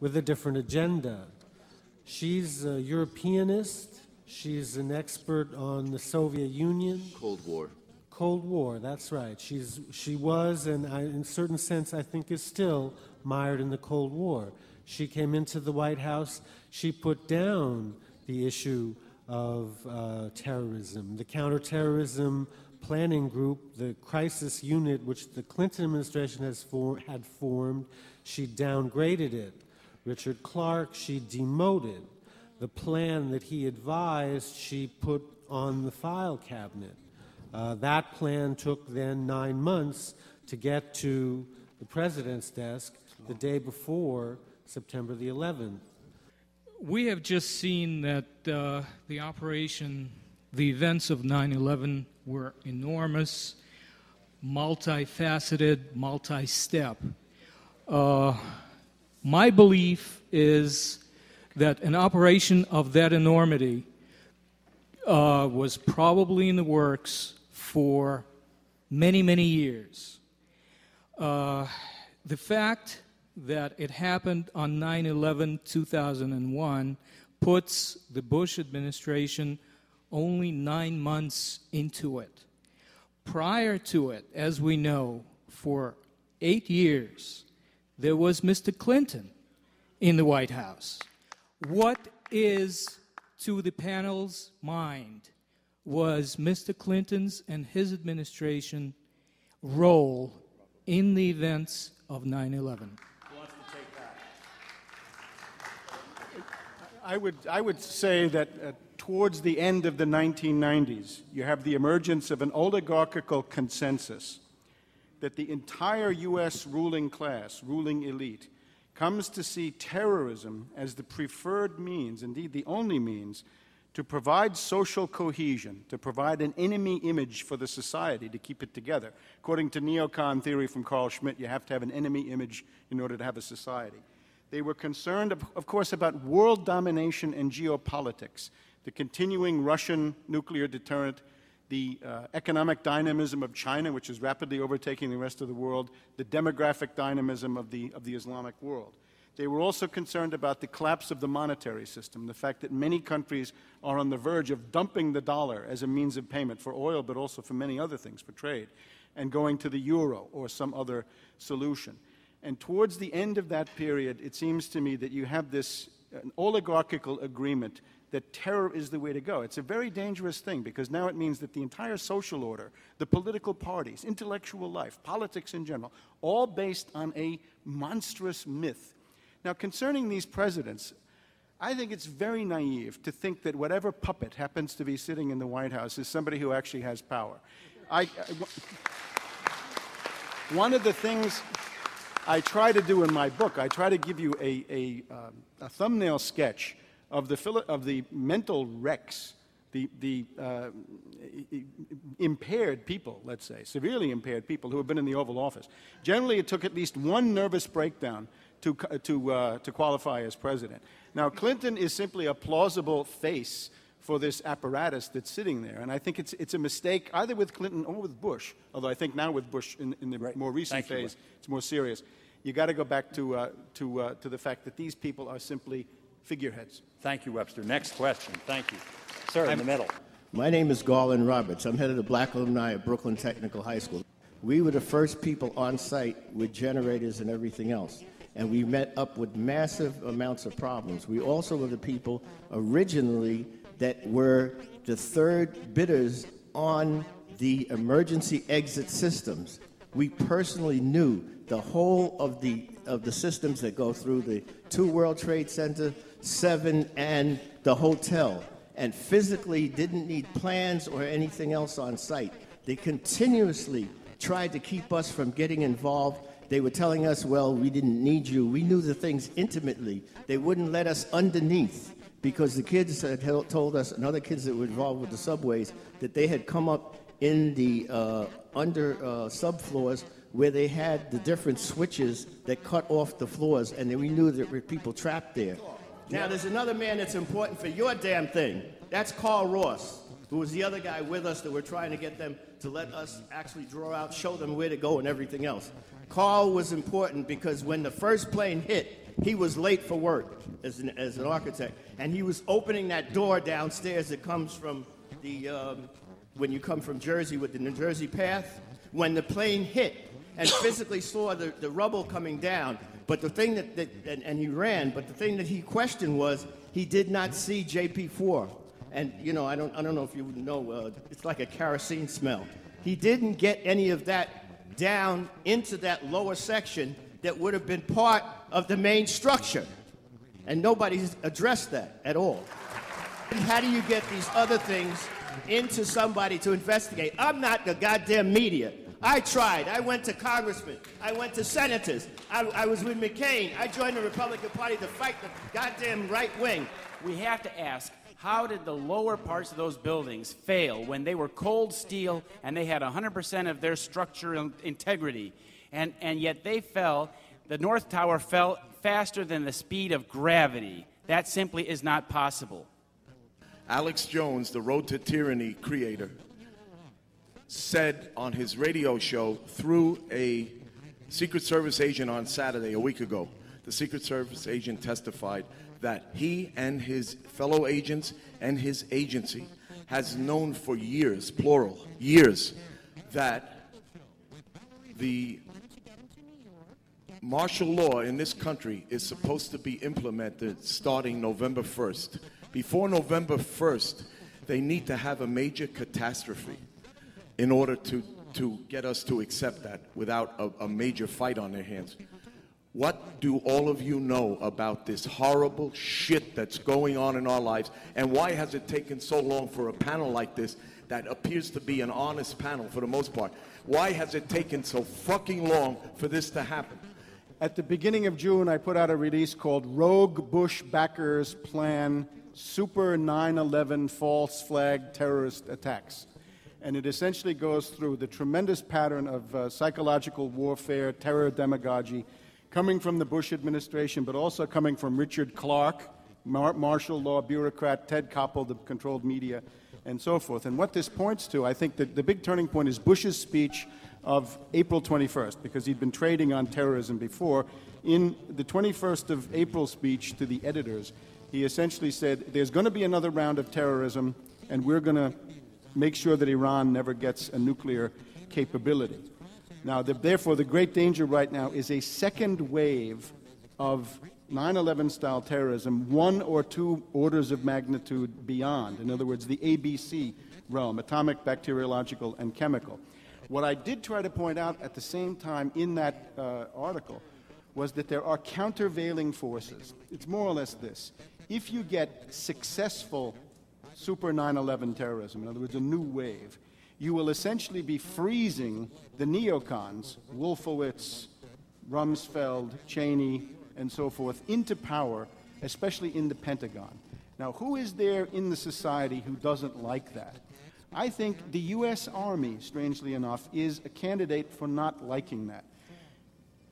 with a different agenda. She's a Europeanist. She's an expert on the Soviet Union. Cold War. Cold War, that's right. She was, and in a certain sense, I think is still mired in the Cold War. She came into the White House. She put down the issue of terrorism. The counterterrorism planning group, the crisis unit, which the Clinton administration had formed, she downgraded it. Richard Clarke, she demoted. The plan that he advised, she put on the file cabinet. That plan took then 9 months to get to the president's desk the day before September the 11th. We have just seen that the events of 9/11 were enormous, multifaceted, multi-step. My belief is that an operation of that enormity was probably in the works for many, many years. The fact that it happened on 9/11/2001 puts the Bush administration only 9 months into it. Prior to it, as we know, for 8 years, there was Mr. Clinton in the White House. What is, to the panel's mind, was Mr. Clinton's and his administration role in the events of 9/11? Who wants to take that? I would say that towards the end of the 1990s, you have the emergence of an oligarchical consensus that the entire U.S. ruling class, ruling elite, comes to see terrorism as the preferred means, indeed the only means, to provide social cohesion, to provide an enemy image for the society to keep it together. According to neocon theory from Carl Schmitt, you have to have an enemy image in order to have a society. They were concerned, of course, about world domination and geopolitics, the continuing Russian nuclear deterrent, the economic dynamism of China, which is rapidly overtaking the rest of the world, the demographic dynamism of the Islamic world. They were also concerned about the collapse of the monetary system, the fact that many countries are on the verge of dumping the dollar as a means of payment for oil, but also for many other things, for trade, and going to the euro or some other solution. And towards the end of that period, it seems to me that you have this oligarchical agreement that terror is the way to go. It's a very dangerous thing because now it means that the entire social order, the political parties, intellectual life, politics in general, all based on a monstrous myth. Now, concerning these presidents, I think it's very naive to think that whatever puppet happens to be sitting in the White House is somebody who actually has power. One of the things I try to do in my book, I try to give you a thumbnail sketch of the mental wrecks, the impaired people, let's say, severely impaired people who have been in the Oval Office. Generally, it took at least one nervous breakdown to qualify as president. Now, Clinton is simply a plausible face for this apparatus that's sitting there, and I think it's a mistake either with Clinton or with Bush. Although I think now with Bush in the more recent phase, it's more serious. You got to go back to the fact that these people are simply figureheads. Thank you, Webster. Next question. Thank you. Sir, in the middle. My name is Garland Roberts. I'm head of the Black Alumni at Brooklyn Technical High School. We were the first people on site with generators and everything else, and we met up with massive amounts of problems. We also were the people originally that were the third bidders on the emergency exit systems. We personally knew the whole of the systems that go through the 2 World Trade Center, 7, and the hotel, and physically didn't need plans or anything else on site. They continuously tried to keep us from getting involved. They were telling us, well, we didn't need you. We knew the things intimately. They wouldn't let us underneath because the kids had told us, and other kids that were involved with the subways, that they had come up in the under subfloors where they had the different switches that cut off the floors, and then we knew that there were people trapped there. Now, there's another man that's important for your damn thing. That's Carl Ross, who was the other guy with us that we're trying to get them to let us actually draw out, show them where to go and everything else. Carl was important because when the first plane hit, He was late for work as an architect, and he was opening that door downstairs that comes from the, when you come from Jersey with the New Jersey path, when the plane hit and physically saw the rubble coming down. But the thing and he ran, but the thing that he questioned was he did not see JP4. And, you know, I don't know if you know, it's like a kerosene smell. He didn't get any of that down into that lower section that would have been part of the main structure. And nobody's addressed that at all. How do you get these other things into somebody to investigate? I'm not the goddamn media. I tried. I went to congressmen. I went to senators. I was with McCain. I joined the Republican Party to fight the goddamn right wing. We have to ask, how did the lower parts of those buildings fail when they were cold steel and they had 100% of their structural integrity? And yet they fell. The North Tower fell faster than the speed of gravity. That simply is not possible. Alex Jones, the Road to Tyranny creator, said on his radio show through a Secret Service agent on Saturday, a week ago, the Secret Service agent testified that he and his fellow agents and his agency has known for years, plural, years, that the martial law in this country is supposed to be implemented starting November 1st. Before November 1st, they need to have a major catastrophe in order to get us to accept that without a major fight on their hands. What do all of you know about this horrible shit that's going on in our lives, and why has it taken so long for a panel like this that appears to be an honest panel for the most part? Why has it taken so fucking long for this to happen? At the beginning of June, I put out a release called Rogue Bush Backers Plan Super 9/11 False Flag Terrorist Attacks. And it essentially goes through the tremendous pattern of psychological warfare, terror demagogy, coming from the Bush administration, but also coming from Richard Clarke, martial law bureaucrat, Ted Koppel, the controlled media, and so forth. And what this points to, I think that the big turning point is Bush's speech of April 21st, because he'd been trading on terrorism before. In the 21st of April speech to the editors, he essentially said, there's going to be another round of terrorism, and we're going to make sure that Iran never gets a nuclear capability. Now, therefore, the great danger right now is a second wave of 9/11 style terrorism, one or two orders of magnitude beyond. In other words, the ABC realm, atomic, bacteriological, and chemical. What I did try to point out at the same time in that article was that there are countervailing forces. It's more or less this. If you get successful super 9/11 terrorism, in other words, a new wave, you will essentially be freezing the neocons, Wolfowitz, Rumsfeld, Cheney, and so forth, into power, especially in the Pentagon. Now, who is there in the society who doesn't like that? I think the U.S. Army, strangely enough, is a candidate for not liking that.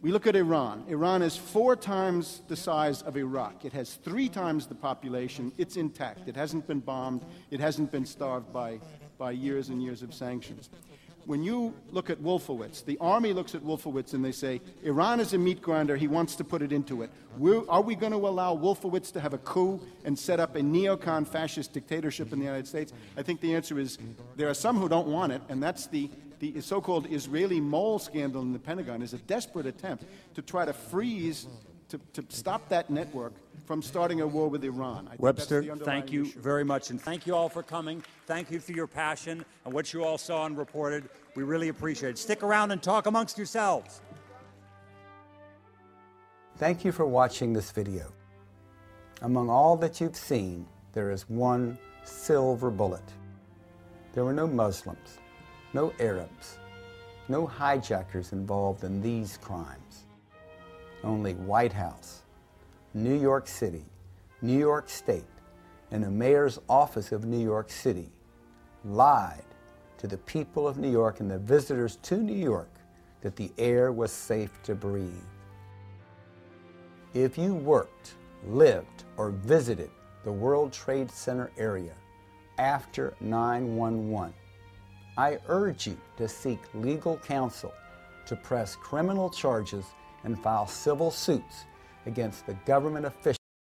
We look at Iran. Iran is 4 times the size of Iraq. It has 3 times the population. It's intact. It hasn't been bombed. It hasn't been starved by years and years of sanctions. When you look at Wolfowitz, the Army looks at Wolfowitz and they say, Iran is a meat grinder. He wants to put it into it. Are we going to allow Wolfowitz to have a coup and set up a neocon fascist dictatorship in the United States? I think the answer is there are some who don't want it, and that's the so-called Israeli mole scandal in the Pentagon is a desperate attempt to try to freeze, to stop that network from starting a war with Iran. Webster, thank you very much, and thank you all for coming. Thank you for your passion and what you all saw and reported. We really appreciate it. Stick around and talk amongst yourselves. Thank you for watching this video. Among all that you've seen, there is one silver bullet. There were no Muslims, no Arabs, no hijackers involved in these crimes. Only White House, New York City, New York State, and the mayor's office of New York City lied to the people of New York and the visitors to New York that the air was safe to breathe. If you worked, lived, or visited the World Trade Center area after 9/11, I urge you to seek legal counsel to press criminal charges and file civil suits against the government officials